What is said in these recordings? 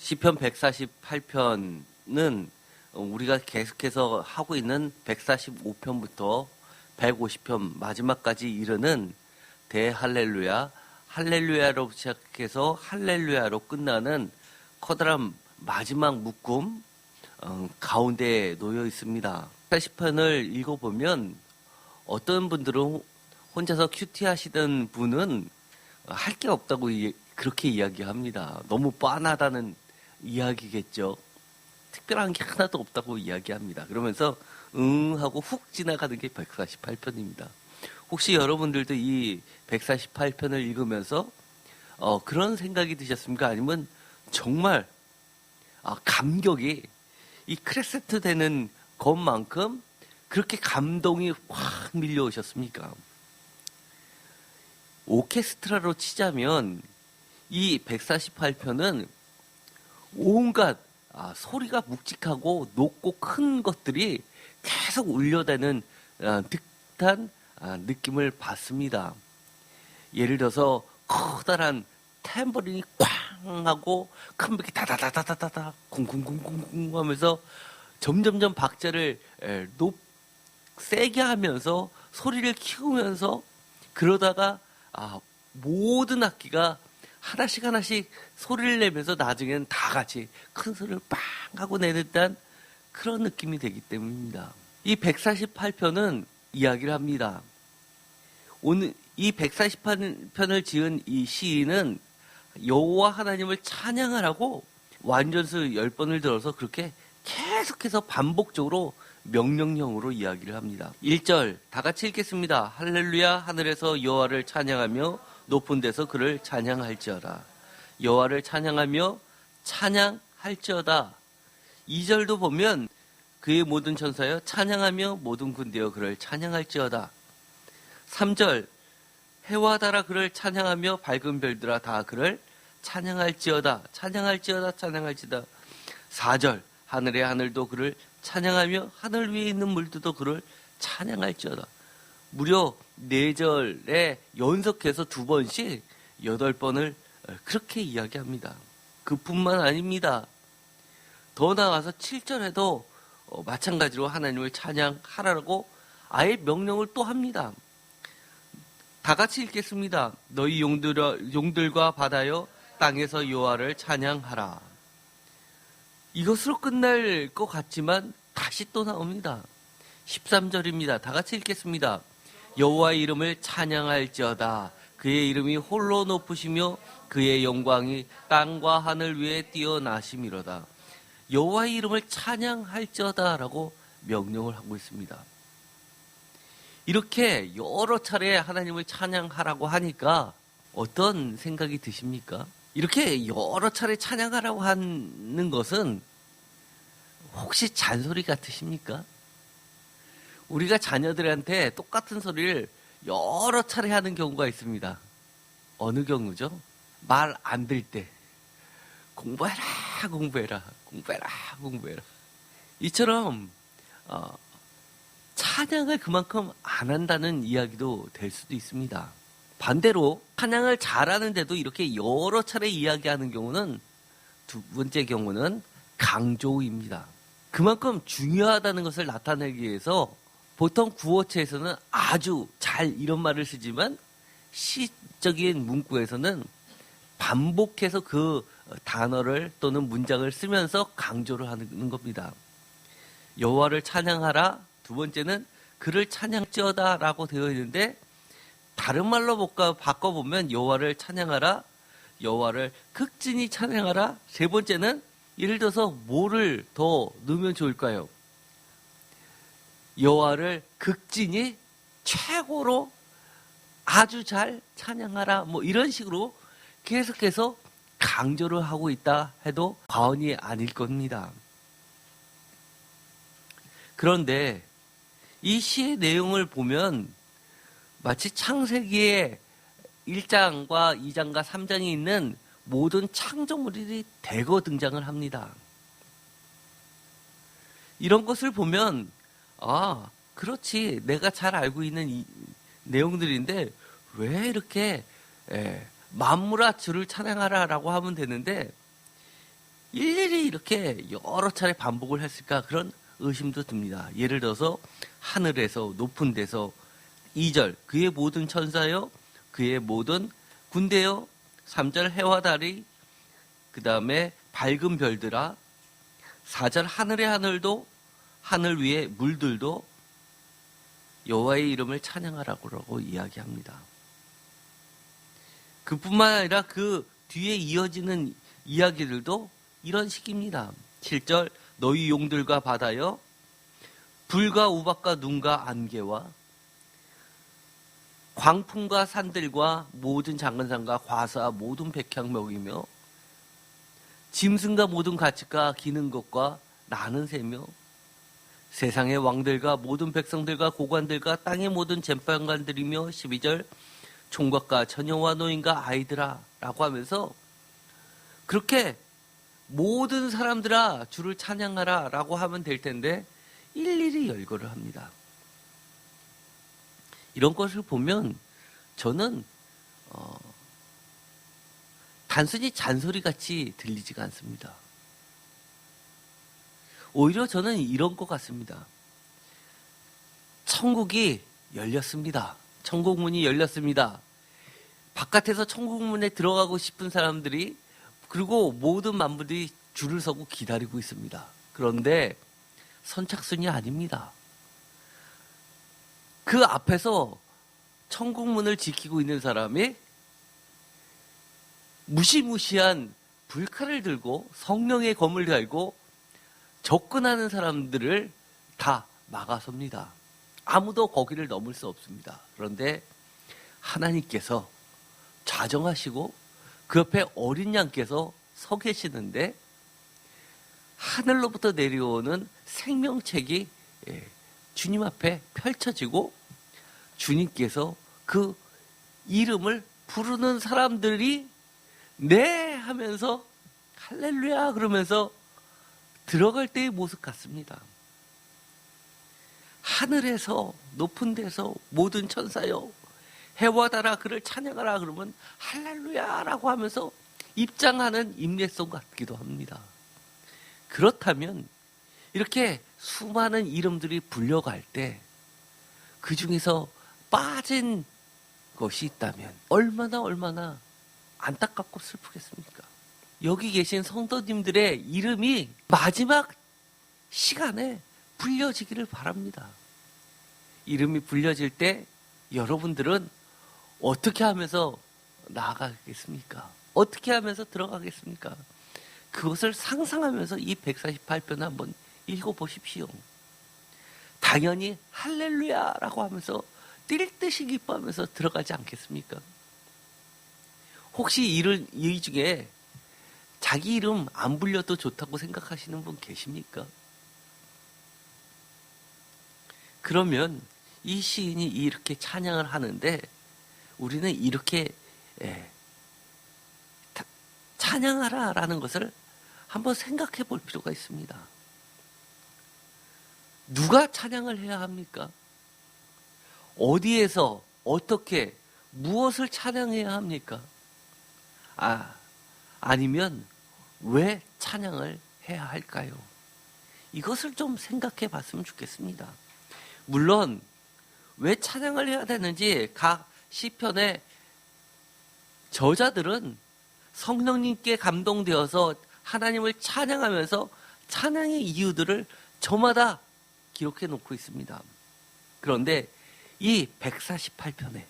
시편 148편은 우리가 계속해서 하고 있는 145편부터 150편 마지막까지 이르는 대할렐루야, 할렐루야로 시작해서 할렐루야로 끝나는 커다란 마지막 묶음 가운데에 놓여 있습니다. 80편을 읽어보면 어떤 분들은 혼자서 큐티 하시던 분은 할 게 없다고 그렇게 이야기합니다. 너무 뻔하다는 이야기겠죠. 특별한 게 하나도 없다고 이야기합니다. 그러면서 하고 훅 지나가는 게 148편입니다. 혹시 여러분들도 이 148편을 읽으면서 그런 생각이 드셨습니까? 아니면 정말 감격이 이 크레세트 되는 것만큼 그렇게 감동이 확 밀려오셨습니까? 오케스트라로 치자면 이 148편은 온갖 소리가 묵직하고 높고 큰 것들이 계속 울려대는 듯한 느낌을 받습니다. 예를 들어서 커다란 탬버린이 쾅 하고 큰 벽이 다다다다다다 쿵쿵쿵쿵쿵 하면서 점점점 박자를 세게 하면서 소리를 키우면서 그러다가 모든 악기가 하나씩 소리를 내면서 나중에는 다 같이 큰 소리를 빵 하고 내는 듯한 그런 느낌이 되기 때문입니다. 이 148편은 이야기를 합니다. 오늘 이 148편을 지은 이 시인은 여호와 하나님을 찬양하라고 완전수 10번을 들어서 그렇게 계속해서 반복적으로 명령형으로 이야기를 합니다. 1절 다 같이 읽겠습니다. 할렐루야, 하늘에서 여호와를 찬양하며 높은 데서 그를 찬양할지어다. 여호와를 찬양하며 찬양할지어다. 2절도 보면 그의 모든 천사여 찬양하며 모든 군대여 그를 찬양할지어다. 3절 해와 달아 그를 찬양하며 밝은 별들아 다 그를 찬양할지어다. 찬양할지어다. 찬양할지어다. 4절 하늘의 하늘도 그를 찬양하며 하늘 위에 있는 물들도 그를 찬양할지어다. 무려 4절에 연속해서 2번씩 8번을 그렇게 이야기합니다. 그뿐만 아닙니다. 더 나아가서 7절에도 마찬가지로 하나님을 찬양하라고 아예 명령을 또 합니다. 다 같이 읽겠습니다. 너희 용들과 바다여 땅에서 여호와를 찬양하라. 이것으로 끝날 것 같지만 다시 또 나옵니다. 13절입니다. 다 같이 읽겠습니다. 여호와의 이름을 찬양할지어다. 그의 이름이 홀로 높으시며 그의 영광이 땅과 하늘 위에 뛰어나심이로다. 여호와의 이름을 찬양할지어다 라고 명령을 하고 있습니다. 이렇게 여러 차례 하나님을 찬양하라고 하니까 어떤 생각이 드십니까? 이렇게 여러 차례 찬양하라고 하는 것은 혹시 잔소리 같으십니까? 우리가 자녀들한테 똑같은 소리를 여러 차례 하는 경우가 있습니다. 어느 경우죠? 말 안 들 때. 공부해라, 공부해라, 공부해라, 공부해라. 이처럼 찬양을 그만큼 안 한다는 이야기도 될 수도 있습니다. 반대로 찬양을 잘하는데도 이렇게 여러 차례 이야기하는 경우는 두 번째 경우는 강조입니다. 그만큼 중요하다는 것을 나타내기 위해서 보통 구어체에서는 아주 잘 이런 말을 쓰지만 시적인 문구에서는 반복해서 그 단어를 또는 문장을 쓰면서 강조를 하는 겁니다. 여호와를 찬양하라. 두 번째는 그를 찬양지어다 라고 되어 있는데 다른 말로 바꿔보면 여호와를 찬양하라. 여호와를 극진히 찬양하라. 세 번째는 예를 들어서 뭐를 더 넣으면 좋을까요? 여호와를 극진히 최고로 아주 잘 찬양하라. 뭐 이런 식으로 계속해서 강조를 하고 있다 해도 과언이 아닐 겁니다. 그런데 이 시의 내용을 보면 마치 창세기의 1장과 2장과 3장이 있는 모든 창조물들이 대거 등장을 합니다. 이런 것을 보면 그렇지, 내가 잘 알고 있는 이 내용들인데 왜 이렇게 만물아 주를 찬양하라 라고 하면 되는데 일일이 이렇게 여러 차례 반복을 했을까 그런 의심도 듭니다. 예를 들어서 하늘에서 높은 데서 2절 그의 모든 천사여 그의 모든 군대여 3절 해와 달이 그 다음에 밝은 별들아 4절 하늘의 하늘도 하늘 위의 물들도 여호와의 이름을 찬양하라고 이야기합니다. 그뿐만 아니라 그 뒤에 이어지는 이야기들도 이런 식입니다. 7절 너희 용들과 바다여 불과 우박과 눈과 안개와 광풍과 산들과 모든 작은 산과 과사 모든 백향목이며 짐승과 모든 가축과 기는 것과 나는 새며 세상의 왕들과 모든 백성들과 고관들과 땅의 모든 잼방관들이며 12절 총각과 처녀와 노인과 아이들아 라고 하면서 그렇게 모든 사람들아 주를 찬양하라 라고 하면 될 텐데 일일이 열거를 합니다. 이런 것을 보면 저는 단순히 잔소리같이 들리지가 않습니다. 오히려 저는 이런 것 같습니다. 천국이 열렸습니다. 천국 문이 열렸습니다. 바깥에서 천국 문에 들어가고 싶은 사람들이 그리고 모든 만물들이 줄을 서고 기다리고 있습니다. 그런데 선착순이 아닙니다. 그 앞에서 천국 문을 지키고 있는 사람이 무시무시한 불칼을 들고 성령의 검을 달고 접근하는 사람들을 다 막아섭니다. 아무도 거기를 넘을 수 없습니다. 그런데 하나님께서 좌정하시고 그 옆에 어린 양께서 서 계시는데 하늘로부터 내려오는 생명책이 주님 앞에 펼쳐지고 주님께서 그 이름을 부르는 사람들이 네 하면서 할렐루야 그러면서 들어갈 때의 모습 같습니다. 하늘에서 높은 데서 모든 천사여 해와 달아 그를 찬양하라 그러면 할렐루야라고 하면서 입장하는 임례송 같기도 합니다. 그렇다면 이렇게 수많은 이름들이 불려갈 때 그 중에서 빠진 것이 있다면 얼마나 안타깝고 슬프겠습니까? 여기 계신 성도님들의 이름이 마지막 시간에 불려지기를 바랍니다. 이름이 불려질 때 여러분들은 어떻게 하면서 나아가겠습니까? 어떻게 하면서 들어가겠습니까? 그것을 상상하면서 이 148편을 한번 읽어보십시오. 당연히 할렐루야라고 하면서 뛸 듯이 기뻐하면서 들어가지 않겠습니까? 혹시 이 중에 자기 이름 안 불려도 좋다고 생각하시는 분 계십니까? 그러면 이 시인이 이렇게 찬양을 하는데 우리는 이렇게 찬양하라라는 것을 한번 생각해 볼 필요가 있습니다. 누가 찬양을 해야 합니까? 어디에서 어떻게 무엇을 찬양해야 합니까? 아니면 왜 찬양을 해야 할까요? 이것을 좀 생각해 봤으면 좋겠습니다. 물론 왜 찬양을 해야 되는지 각 시편의 저자들은 성령님께 감동되어서 하나님을 찬양하면서 찬양의 이유들을 저마다 기록해 놓고 있습니다. 그런데 이 148편에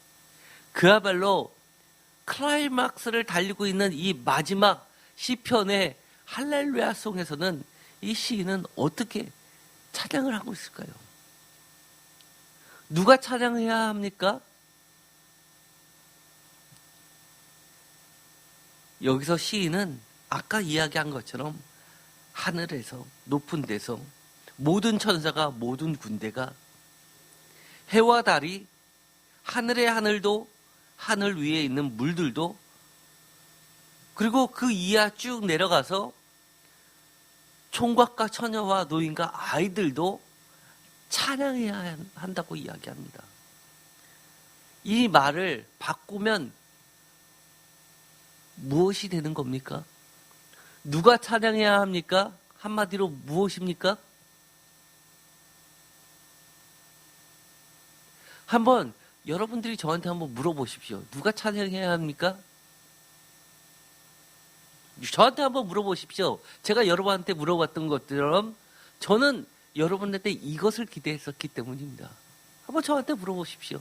그야말로 클라이막스를 달리고 있는 이 마지막 시편의 할렐루야 송에서는 이 시인은 어떻게 찬양을 하고 있을까요? 누가 찬양해야 합니까? 여기서 시인은 아까 이야기한 것처럼 하늘에서 높은 데서 모든 천사가 모든 군대가 해와 달이 하늘의 하늘도 하늘 위에 있는 물들도 그리고 그 이하 쭉 내려가서 총각과 처녀와 노인과 아이들도 찬양해야 한다고 이야기합니다. 이 말을 바꾸면 무엇이 되는 겁니까? 누가 찬양해야 합니까? 한마디로 무엇입니까? 한번 여러분들이 저한테 한번 물어보십시오. 누가 찬양해야 합니까? 저한테 한번 물어보십시오. 제가 여러분한테 물어봤던 것처럼 저는 여러분한테 이것을 기대했었기 때문입니다. 한번 저한테 물어보십시오.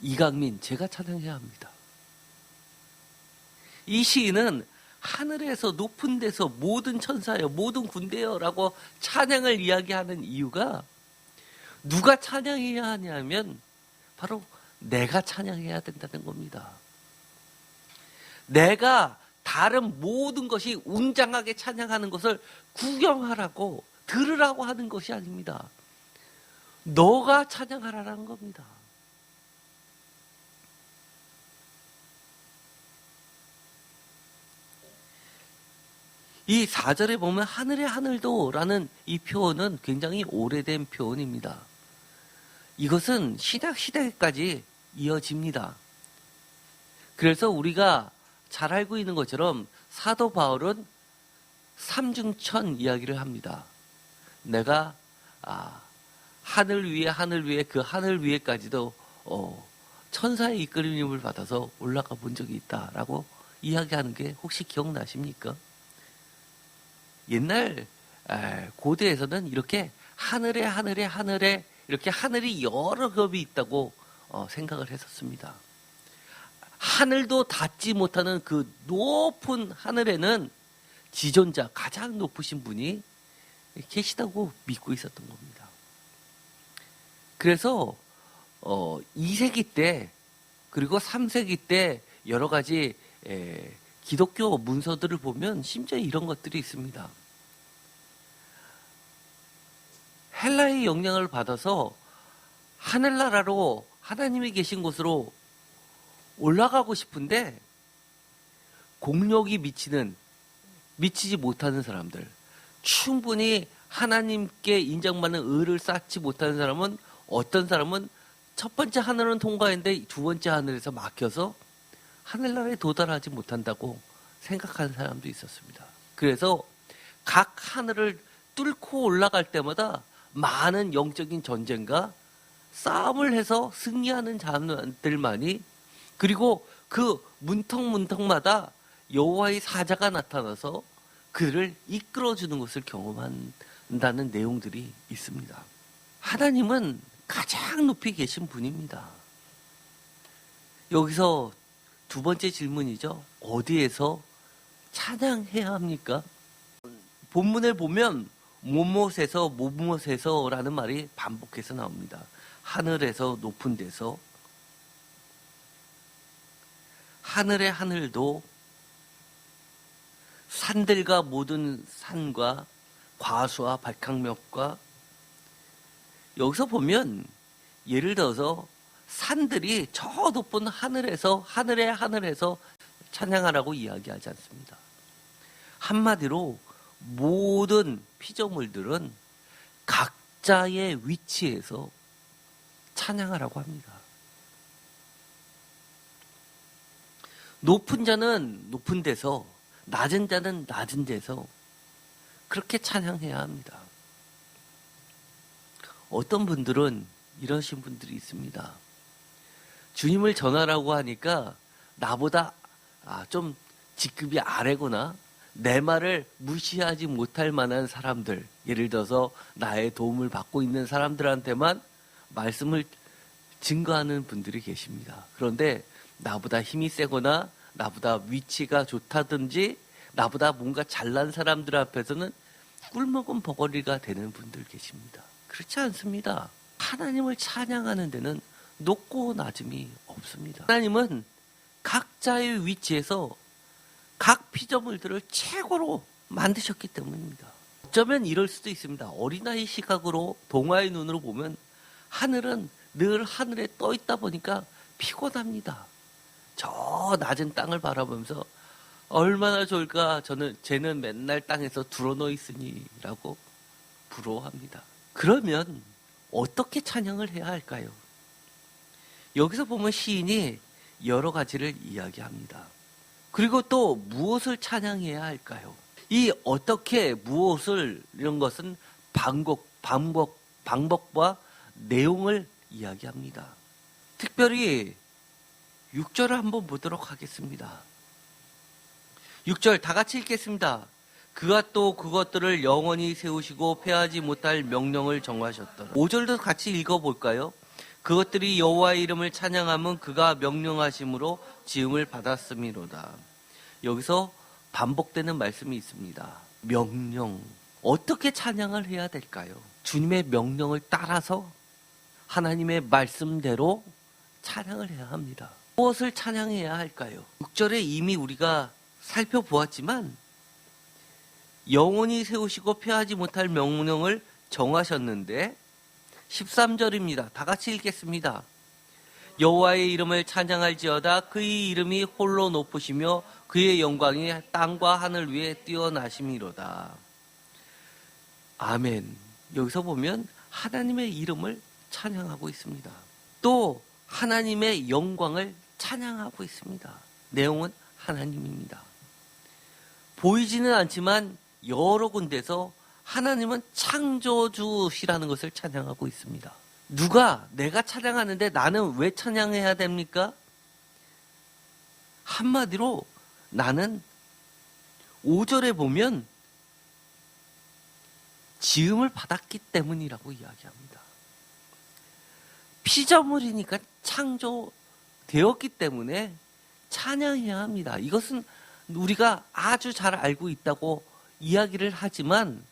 이강민, 제가 찬양해야 합니다. 이 시인은 하늘에서 높은 데서 모든 천사여, 모든 군대여 라고 찬양을 이야기하는 이유가 누가 찬양해야 하냐면 바로 내가 찬양해야 된다는 겁니다. 내가 다른 모든 것이 웅장하게 찬양하는 것을 구경하라고 들으라고 하는 것이 아닙니다. 너가 찬양하라는 겁니다. 이 4절에 보면 하늘의 하늘도 라는 이 표현은 굉장히 오래된 표현입니다. 이것은 신약 시대까지 이어집니다. 그래서 우리가 잘 알고 있는 것처럼 사도 바울은 삼중천 이야기를 합니다. 내가 하늘 위에 그 하늘 위에까지도 천사의 이끌림을 받아서 올라가 본 적이 있다라고 이야기하는 게 혹시 기억나십니까? 옛날 고대에서는 이렇게 하늘에 이렇게 하늘이 여러 겹이 있다고 생각을 했었습니다. 하늘도 닿지 못하는 그 높은 하늘에는 지존자, 가장 높으신 분이 계시다고 믿고 있었던 겁니다. 그래서 2세기 때 그리고 3세기 때 여러 가지 기독교 문서들을 보면 심지어 이런 것들이 있습니다. 헬라의 영향을 받아서 하늘나라로 하나님이 계신 곳으로 올라가고 싶은데 공력이 미치지 못하는 사람들, 충분히 하나님께 인정받는 의를 쌓지 못하는 사람은 어떤 사람은 첫 번째 하늘은 통과했는데 두 번째 하늘에서 막혀서 하늘나라에 도달하지 못한다고 생각하는 사람도 있었습니다. 그래서 각 하늘을 뚫고 올라갈 때마다 많은 영적인 전쟁과 싸움을 해서 승리하는 자들만이, 그리고 그 문턱마다 여호와의 사자가 나타나서 그들을 이끌어주는 것을 경험한다는 내용들이 있습니다. 하나님은 가장 높이 계신 분입니다. 여기서 두 번째 질문이죠. 어디에서 찬양해야 합니까? 본문을 보면 뭐뭇에서 라는 말이 반복해서 나옵니다. 하늘에서, 높은 데서, 하늘의 하늘도, 산들과 모든 산과 과수와 발칵몇과, 여기서 보면 예를 들어서 산들이 저 높은 하늘에서 찬양하라고 이야기하지 않습니다. 한마디로 모든 피조물들은 각자의 위치에서 찬양하라고 합니다. 높은 자는 높은 데서, 낮은 자는 낮은 데서 그렇게 찬양해야 합니다. 어떤 분들은 이러신 분들이 있습니다. 주님을 전하라고 하니까 나보다 좀 직급이 아래거나 내 말을 무시하지 못할 만한 사람들, 예를 들어서 나의 도움을 받고 있는 사람들한테만 말씀을 증거하는 분들이 계십니다. 그런데 나보다 힘이 세거나 나보다 위치가 좋다든지 나보다 뭔가 잘난 사람들 앞에서는 꿀먹은 버거리가 되는 분들 계십니다. 그렇지 않습니다. 하나님을 찬양하는 데는 높고 낮음이 없습니다. 하나님은 각자의 위치에서 각 피조물들을 최고로 만드셨기 때문입니다. 어쩌면 이럴 수도 있습니다. 어린아이 시각으로, 동화의 눈으로 보면 하늘은 늘 하늘에 떠 있다 보니까 피곤합니다. 저 낮은 땅을 바라보면서 얼마나 좋을까, 쟤는 맨날 땅에서 드러누워 있으니 라고 부러워합니다. 그러면 어떻게 찬양을 해야 할까요? 여기서 보면 시인이 여러 가지를 이야기합니다. 그리고 또 무엇을 찬양해야 할까요? 이 어떻게 무엇을 이런 것은 방법과 내용을 이야기합니다. 특별히 6절을 한번 보도록 하겠습니다. 6절 다 같이 읽겠습니다. 그가 또 그것들을 영원히 세우시고 폐하지 못할 명령을 정하셨더라. 5절도 같이 읽어볼까요? 그것들이 여호와의 이름을 찬양함은 그가 명령하심으로 지음을 받았음이로다. 여기서 반복되는 말씀이 있습니다. 명령. 어떻게 찬양을 해야 될까요? 주님의 명령을 따라서 하나님의 말씀대로 찬양을 해야 합니다. 무엇을 찬양해야 할까요? 6절에 이미 우리가 살펴보았지만 영원히 세우시고 폐하지 못할 명령을 정하셨는데 13절입니다. 다 같이 읽겠습니다. 여호와의 이름을 찬양할지어다. 그의 이름이 홀로 높으시며 그의 영광이 땅과 하늘 위에 뛰어나심이로다. 아멘. 여기서 보면 하나님의 이름을 찬양하고 있습니다. 또 하나님의 영광을 찬양하고 있습니다. 내용은 하나님입니다. 보이지는 않지만 여러 군데서 하나님은 창조주시라는 것을 찬양하고 있습니다. 누가 내가 찬양하는데 나는 왜 찬양해야 됩니까? 한마디로 나는 5절에 보면 지음을 받았기 때문이라고 이야기합니다. 피조물이니까 창조되었기 때문에 찬양해야 합니다. 이것은 우리가 아주 잘 알고 있다고 이야기를 하지만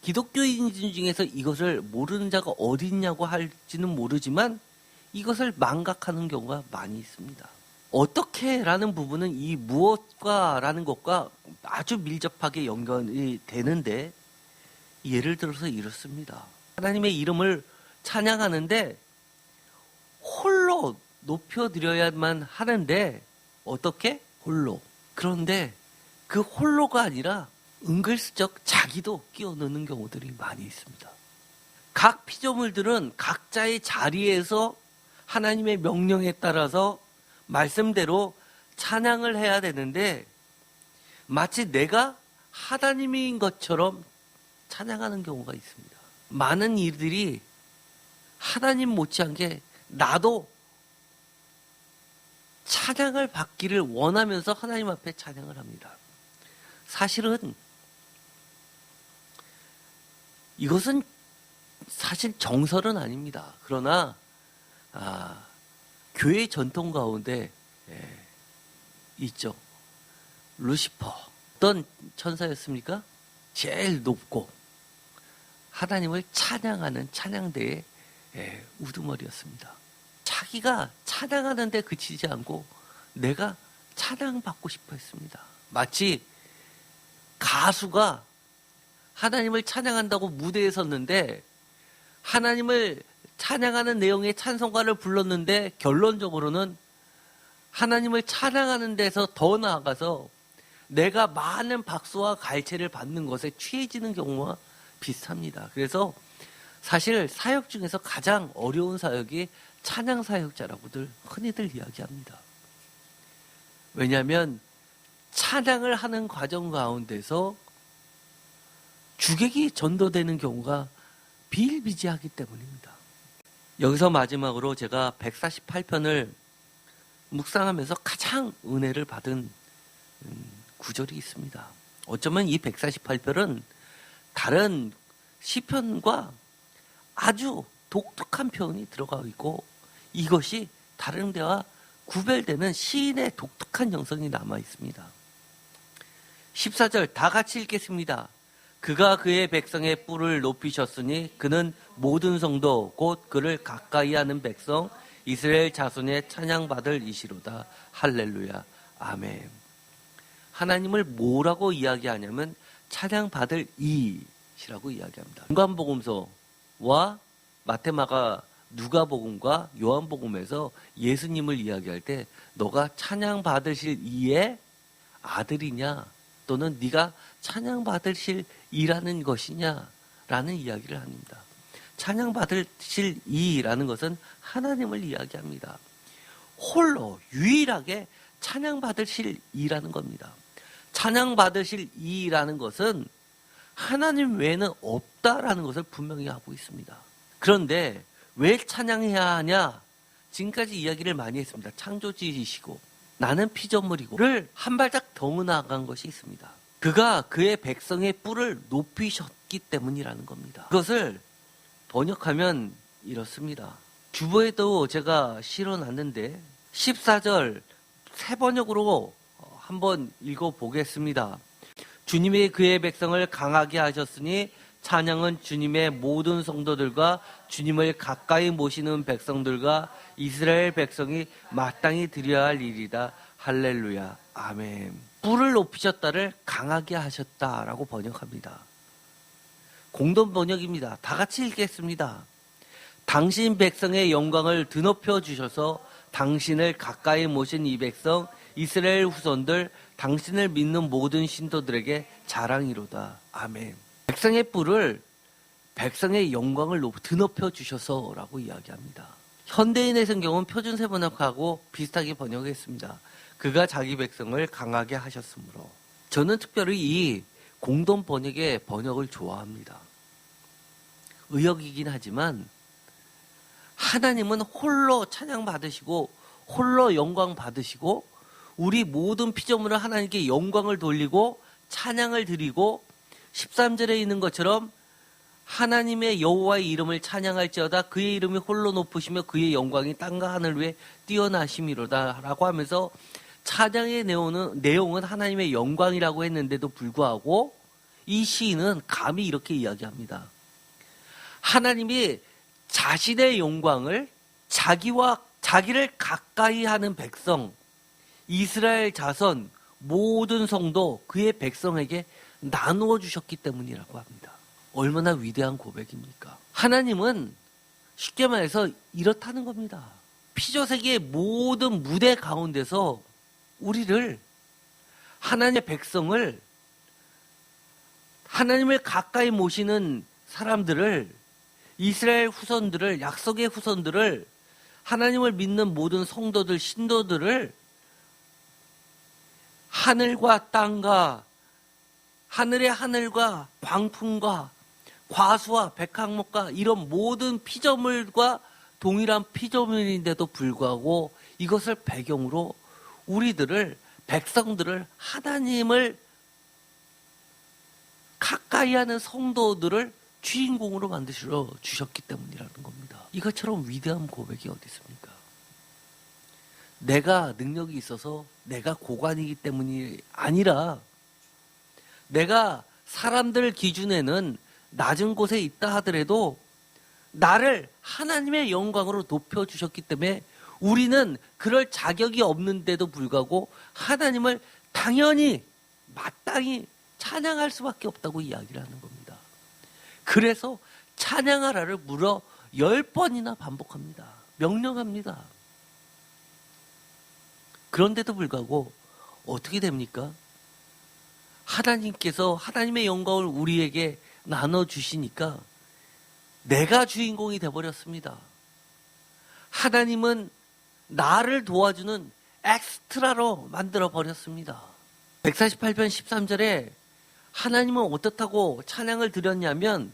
기독교인 중에서 이것을 모르는 자가 어디 있냐고 할지는 모르지만 이것을 망각하는 경우가 많이 있습니다. 어떻게 라는 부분은 이 무엇과 라는 것과 아주 밀접하게 연결이 되는데 예를 들어서 이렇습니다. 하나님의 이름을 찬양하는데 홀로 높여드려야만 하는데 어떻게? 홀로. 그런데 그 홀로가 아니라 은근슬쩍 자기도 끼워 넣는 경우들이 많이 있습니다. 각 피조물들은 각자의 자리에서 하나님의 명령에 따라서 말씀대로 찬양을 해야 되는데 마치 내가 하나님인 것처럼 찬양하는 경우가 있습니다. 많은 이들이 하나님 못지않게 나도 찬양을 받기를 원하면서 하나님 앞에 찬양을 합니다. 사실은 이것은 사실 정설은 아닙니다. 그러나 교회 전통 가운데 있죠. 루시퍼 어떤 천사였습니까? 제일 높고 하나님을 찬양하는 찬양대의 우두머리였습니다. 자기가 찬양하는 데 그치지 않고 내가 찬양받고 싶어 했습니다. 마치 가수가 하나님을 찬양한다고 무대에 섰는데 하나님을 찬양하는 내용의 찬송가를 불렀는데 결론적으로는 하나님을 찬양하는 데서 더 나아가서 내가 많은 박수와 갈채를 받는 것에 취해지는 경우와 비슷합니다. 그래서 사실 사역 중에서 가장 어려운 사역이 찬양 사역자라고들 흔히들 이야기합니다. 왜냐하면 찬양을 하는 과정 가운데서 주객이 전도되는 경우가 비일비재하기 때문입니다. 여기서 마지막으로 제가 148편을 묵상하면서 가장 은혜를 받은 구절이 있습니다. 어쩌면 이 148편은 다른 시편과 아주 독특한 표현이 들어가 있고 이것이 다른 데와 구별되는 시인의 독특한 영성이 남아 있습니다. 14절 다 같이 읽겠습니다. 그가 그의 백성의 뿔을 높이셨으니 그는 모든 성도 곧 그를 가까이 하는 백성 이스라엘 자손의 찬양받을 이시로다. 할렐루야. 아멘. 하나님을 뭐라고 이야기하냐면 찬양받을 이시라고 이야기합니다. 요한복음서와 마태마가 누가복음과 요한복음에서 예수님을 이야기할 때 너가 찬양받으실 이의 아들이냐 또는 네가 찬양받으실 이라는 것이냐라는 이야기를 합니다. 찬양받으실 이라는 것은 하나님을 이야기합니다. 홀로 유일하게 찬양받으실 이라는 겁니다. 찬양받으실 이라는 것은 하나님 외에는 없다라는 것을 분명히 하고 있습니다. 그런데 왜 찬양해야 하냐? 지금까지 이야기를 많이 했습니다. 창조주이시고 나는 피조물이고를 한 발짝 더 나아간 것이 있습니다. 그가 그의 백성의 뿔을 높이셨기 때문이라는 겁니다. 그것을 번역하면 이렇습니다. 주보에도 제가 실어놨는데 14절 새 번역으로 한번 읽어보겠습니다. 주님이 그의 백성을 강하게 하셨으니 찬양은 주님의 모든 성도들과 주님을 가까이 모시는 백성들과 이스라엘 백성이 마땅히 드려야 할 일이다. 할렐루야. 아멘. 뿔을 높이셨다를 강하게 하셨다라고 번역합니다. 공동 번역입니다. 다 같이 읽겠습니다. 당신 백성의 영광을 드높여 주셔서 당신을 가까이 모신 이 백성 이스라엘 후손들 당신을 믿는 모든 신도들에게 자랑이로다. 아멘. 백성의 뿔을 백성의 영광을 드높여 주셔서라고 이야기합니다. 현대인의 성경은 표준세 번역하고 비슷하게 번역했습니다. 그가 자기 백성을 강하게 하셨으므로. 저는 특별히 이 공동 번역의 번역을 좋아합니다. 의역이긴 하지만 하나님은 홀로 찬양 받으시고 홀로 영광 받으시고 우리 모든 피조물은 하나님께 영광을 돌리고 찬양을 드리고 13절에 있는 것처럼 하나님의 여호와의 이름을 찬양할지어다 그의 이름이 홀로 높으시며 그의 영광이 땅과 하늘 위에 뛰어나심이로다 라고 하면서 찬양의 내용은 하나님의 영광이라고 했는데도 불구하고 이 시인은 감히 이렇게 이야기합니다. 하나님이 자신의 영광을 자기를 가까이 하는 백성 이스라엘 자손 모든 성도 그의 백성에게 나누어 주셨기 때문이라고 합니다. 얼마나 위대한 고백입니까? 하나님은 쉽게 말해서 이렇다는 겁니다. 피조세계의 모든 무대 가운데서 우리를 하나님의 백성을 하나님을 가까이 모시는 사람들을 이스라엘 후손들을 약속의 후손들을 하나님을 믿는 모든 성도들 신도들을 하늘과 땅과 하늘의 하늘과 광풍과 과수와 백항목과 이런 모든 피조물과 동일한 피조물인데도 불구하고 이것을 배경으로 우리들을 백성들을 하나님을 가까이 하는 성도들을 주인공으로 만드시러 주셨기 때문이라는 겁니다. 이것처럼 위대한 고백이 어디 있습니까? 내가 능력이 있어서 내가 고관이기 때문이 아니라 내가 사람들 기준에는 낮은 곳에 있다 하더라도 나를 하나님의 영광으로 높여주셨기 때문에 우리는 그럴 자격이 없는데도 불구하고 하나님을 당연히 마땅히 찬양할 수밖에 없다고 이야기를 하는 겁니다. 그래서 찬양하라를 무려 10번이나 반복합니다. 명령합니다. 그런데도 불구하고 어떻게 됩니까? 하나님께서 하나님의 영광을 우리에게 나눠주시니까 내가 주인공이 되어버렸습니다. 하나님은 나를 도와주는 엑스트라로 만들어버렸습니다. 148편 13절에 하나님은 어떻다고 찬양을 드렸냐면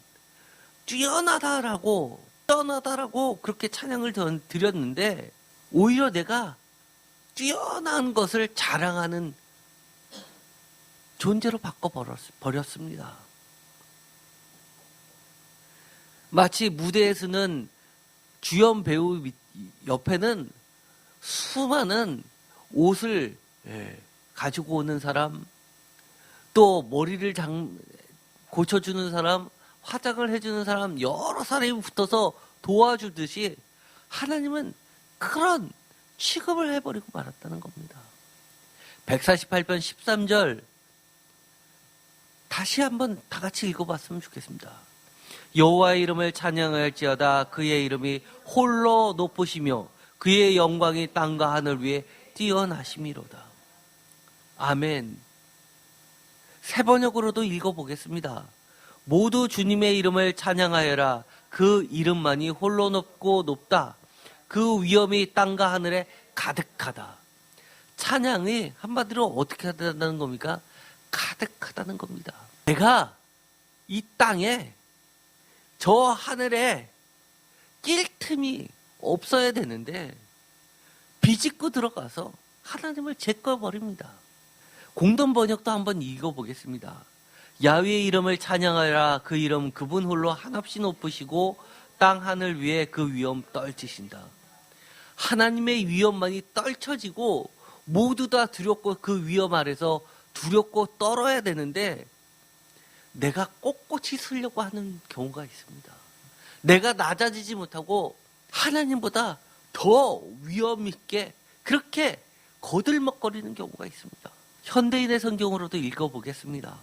뛰어나다라고 그렇게 찬양을 드렸는데 오히려 내가 뛰어난 것을 자랑하는 존재로 바꿔버렸습니다. 마치 무대에서는 주연 배우 옆에는 수많은 옷을 가지고 오는 사람, 또 머리를 고쳐주는 사람, 화장을 해주는 사람, 여러 사람이 붙어서 도와주듯이 하나님은 그런 취급을 해버리고 말았다는 겁니다. 148편 13절 다시 한번 다 같이 읽어봤으면 좋겠습니다. 여호와의 이름을 찬양할지어다 그의 이름이 홀로 높으시며 그의 영광이 땅과 하늘 위에 뛰어나심이로다. 아멘. 세 번역으로도 읽어보겠습니다. 모두 주님의 이름을 찬양하여라. 그 이름만이 홀로 높고 높다. 그 위엄이 땅과 하늘에 가득하다. 찬양이 한마디로 어떻게 하다는 겁니까? 가득하다는 겁니다. 내가 이 땅에 저 하늘에 낄 틈이 없어야 되는데 비집고 들어가서 하나님을 제껴버립니다. 공동 번역도 한번 읽어보겠습니다. 야훼의 이름을 찬양하라. 그 이름 그분 홀로 한없이 높으시고 땅 하늘 위에 그 위엄 떨치신다. 하나님의 위엄만이 떨쳐지고 모두 다 두렵고 그 위엄 아래서 두렵고 떨어야 되는데 내가 꼿꼿이 서려고 하는 경우가 있습니다. 내가 낮아지지 못하고 하나님보다 더 위엄 있게 그렇게 거들먹거리는 경우가 있습니다. 현대인의 성경으로도 읽어보겠습니다.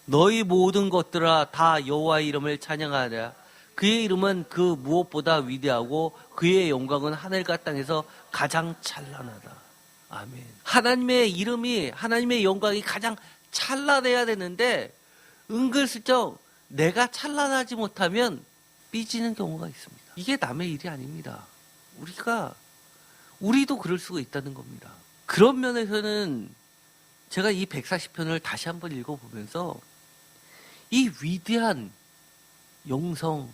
너희 모든 것들아 다 여호와의 이름을 찬양하라. 그의 이름은 그 무엇보다 위대하고 그의 영광은 하늘과 땅에서 가장 찬란하다. 아멘. 하나님의 이름이, 하나님의 영광이 가장 찬란해야 되는데 은근슬쩍 내가 찬란하지 못하면 삐지는 경우가 있습니다. 이게 남의 일이 아닙니다. 우리도 그럴 수가 있다는 겁니다. 그런 면에서는 제가 이 140편을 다시 한번 읽어보면서 이 위대한 영성을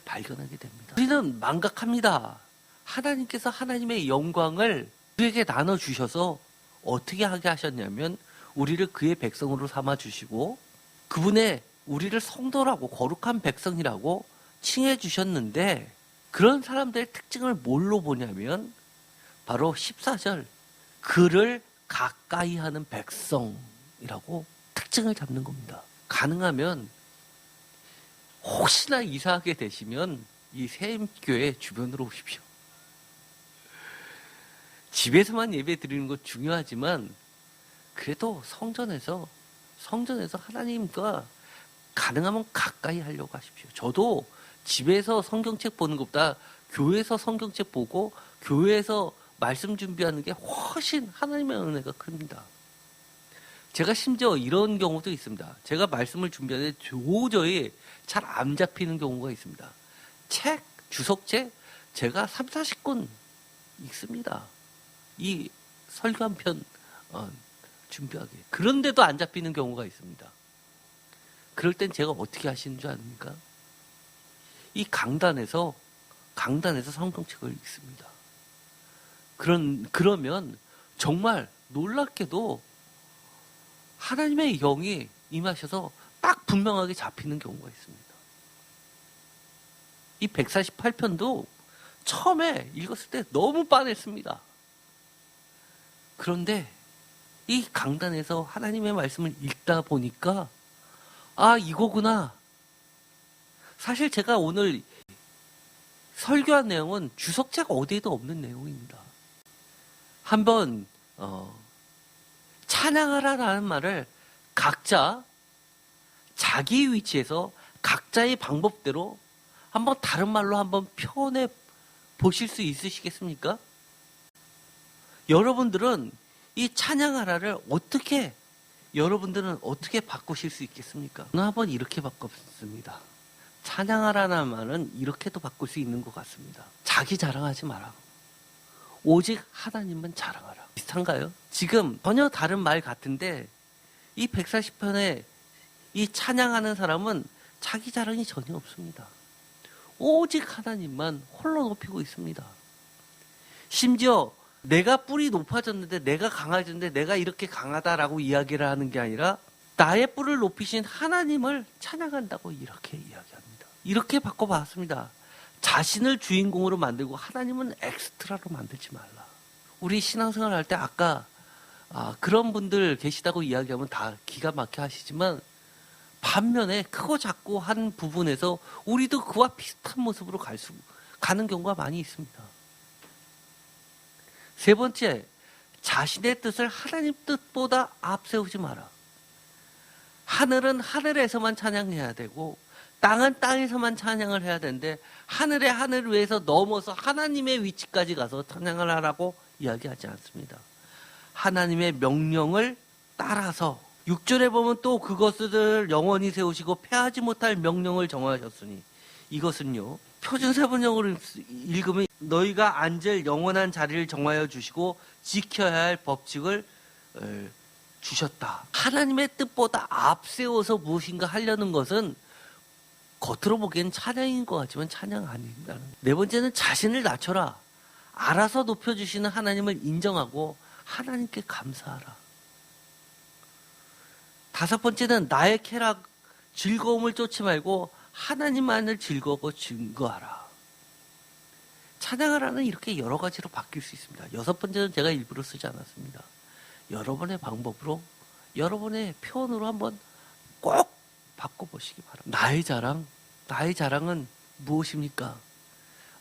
발견하게 됩니다. 우리는 망각합니다. 하나님께서 하나님의 영광을 우리에게 나눠주셔서 어떻게 하게 하셨냐면 우리를 그의 백성으로 삼아주시고 그분의 우리를 성도라고 거룩한 백성이라고 칭해 주셨는데 그런 사람들의 특징을 뭘로 보냐면 바로 14절 그를 가까이 하는 백성이라고 특징을 잡는 겁니다. 가능하면 혹시나 이사하게 되시면 이 세임교회 주변으로 오십시오. 집에서만 예배 드리는 것 중요하지만 그래도 성전에서 하나님과 가능하면 가까이 하려고 하십시오. 저도 집에서 성경책 보는 것보다 교회에서 성경책 보고 교회에서 말씀 준비하는 게 훨씬 하나님의 은혜가 큽니다. 제가 심지어 이런 경우도 있습니다. 제가 말씀을 준비하는데 도저히 잘 안 잡히는 경우가 있습니다. 책, 주석책 제가 3, 40권 읽습니다. 이 설교 한 편 준비하게. 그런데도 안 잡히는 경우가 있습니다. 그럴 땐 제가 어떻게 하시는 줄 아닙니까? 이 강단에서 성경책을 읽습니다. 그러면 정말 놀랍게도 하나님의 영이 임하셔서 딱 분명하게 잡히는 경우가 있습니다. 이 148편도 처음에 읽었을 때 너무 빤했습니다. 그런데 이 강단에서 하나님의 말씀을 읽다 보니까 아, 이거구나. 사실 제가 오늘 설교한 내용은 주석책 어디에도 없는 내용입니다. 한번 찬양하라라는 말을 각자 자기 위치에서 각자의 방법대로 한번 다른 말로 한번 표현해 보실 수 있으시겠습니까? 여러분들은 이 찬양하라를 여러분들은 어떻게 바꾸실 수 있겠습니까? 저는 한번 이렇게 바꿨습니다. 찬양하라는 말은 이렇게도 바꿀 수 있는 것 같습니다. 자기 자랑하지 마라. 오직 하나님만 자랑하라. 비슷한가요? 지금 전혀 다른 말 같은데 이 140편에 이 찬양하는 사람은 자기 자랑이 전혀 없습니다. 오직 하나님만 홀로 높이고 있습니다. 심지어 내가 뿔이 높아졌는데 내가 강해졌는데 내가 이렇게 강하다라고 이야기를 하는 게 아니라 나의 뿔을 높이신 하나님을 찬양한다고 이렇게 이야기합니다. 이렇게 바꿔봤습니다. 자신을 주인공으로 만들고 하나님은 엑스트라로 만들지 말라. 우리 신앙생활 할 때 아까 그런 분들 계시다고 이야기하면 다 기가 막혀 하시지만 반면에 크고 작고 한 부분에서 우리도 그와 비슷한 모습으로 가는 경우가 많이 있습니다. 세 번째, 자신의 뜻을 하나님 뜻보다 앞세우지 마라. 하늘은 하늘에서만 찬양해야 되고 땅은 땅에서만 찬양을 해야 되는데 하늘의 하늘 위에서 넘어서 하나님의 위치까지 가서 찬양을 하라고 이야기하지 않습니다. 하나님의 명령을 따라서 6절에 보면 또 그것을 영원히 세우시고 패하지 못할 명령을 정하셨으니 이것은요 표준 세번역으로 읽으면 너희가 앉을 영원한 자리를 정하여 주시고 지켜야 할 법칙을 주셨다. 하나님의 뜻보다 앞세워서 무엇인가 하려는 것은 겉으로 보기엔 찬양인 것 같지만 찬양 아닙니다. 네 번째는 자신을 낮춰라. 알아서 높여주시는 하나님을 인정하고 하나님께 감사하라. 다섯 번째는 나의 쾌락, 즐거움을 쫓지 말고 하나님만을 즐거워 증거하라. 찬양하라는 이렇게 여러 가지로 바뀔 수 있습니다. 여섯 번째는 제가 일부러 쓰지 않았습니다. 여러분의 방법으로, 여러분의 표현으로 한번 꼭 바꿔보시기 바랍니다. 나의 자랑은 무엇입니까?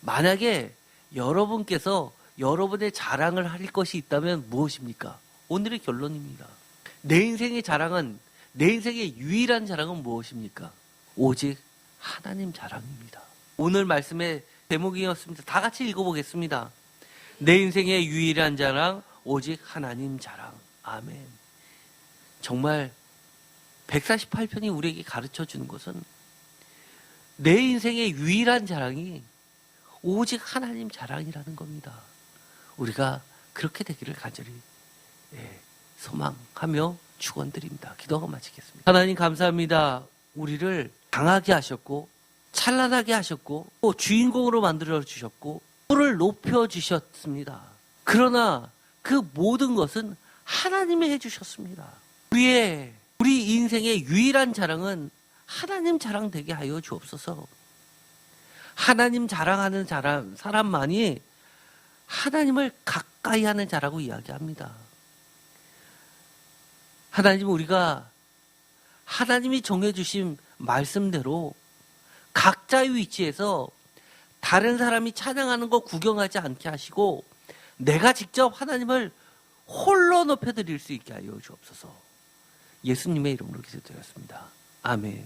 만약에 여러분께서 여러분의 자랑을 할 것이 있다면 무엇입니까? 오늘의 결론입니다. 내 인생의 자랑은, 내 인생의 유일한 자랑은 무엇입니까? 오직 하나님 자랑입니다. 오늘 말씀의 제목이었습니다. 다 같이 읽어보겠습니다. 내 인생의 유일한 자랑, 오직 하나님 자랑. 아멘. 정말 148편이 우리에게 가르쳐 주는 것은 내 인생의 유일한 자랑이 오직 하나님 자랑이라는 겁니다. 우리가 그렇게 되기를 간절히 소망하며 축원드립니다. 기도하고 마치겠습니다. 하나님 감사합니다. 우리를 강하게 하셨고 찬란하게 하셨고 또 주인공으로 만들어 주셨고 를 높여 주셨습니다. 그러나 그 모든 것은 하나님이 해주셨습니다. 우리 인생의 유일한 자랑은 하나님 자랑 되게 하여 주옵소서. 하나님 자랑하는 사람만이 하나님을 가까이 하는 자라고 이야기합니다. 하나님, 우리가 하나님이 정해주신 말씀대로 각자의 위치에서 다른 사람이 찬양하는 거 구경하지 않게 하시고 내가 직접 하나님을 홀로 높여드릴 수 있게 하여 주옵소서. 예수님의 이름으로 기도드렸습니다. 아멘.